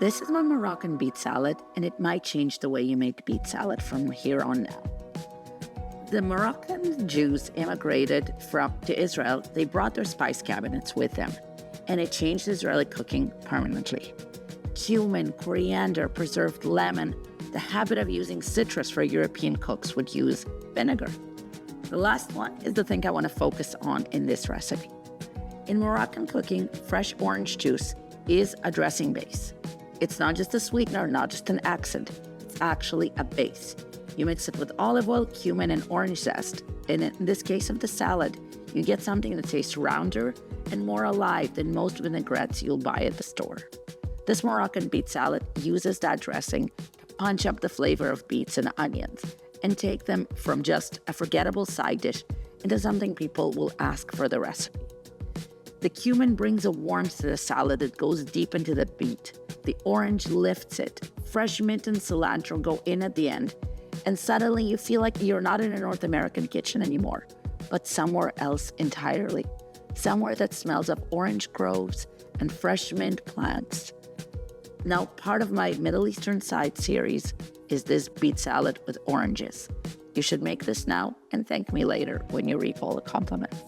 This is my Moroccan beet salad, and it might change the way you make beet salad from here on out. The Moroccan Jews immigrated to Israel. They brought their spice cabinets with them, and it changed Israeli cooking permanently. Cumin, coriander, preserved lemon, the habit of using citrus for European cooks would use vinegar. The last one is the thing I want to focus on in this recipe. In Moroccan cooking, fresh orange juice is a dressing base. It's not just a sweetener, not just an accent. It's actually a base. You mix it with olive oil, cumin, and orange zest. And in this case of the salad, you get something that tastes rounder and more alive than most vinaigrettes you'll buy at the store. This Moroccan beet salad uses that dressing to punch up the flavor of beets and onions and take them from just a forgettable side dish into something people will ask for the recipe. The cumin brings a warmth to the salad that goes deep into the beet. The orange lifts it. Fresh mint and cilantro go in at the end. And suddenly you feel like you're not in a North American kitchen anymore, but somewhere else entirely. Somewhere that smells of orange groves and fresh mint plants. Now, part of my Middle Eastern side series is this beet salad with oranges. You should make this now and thank me later when you reap all the compliments.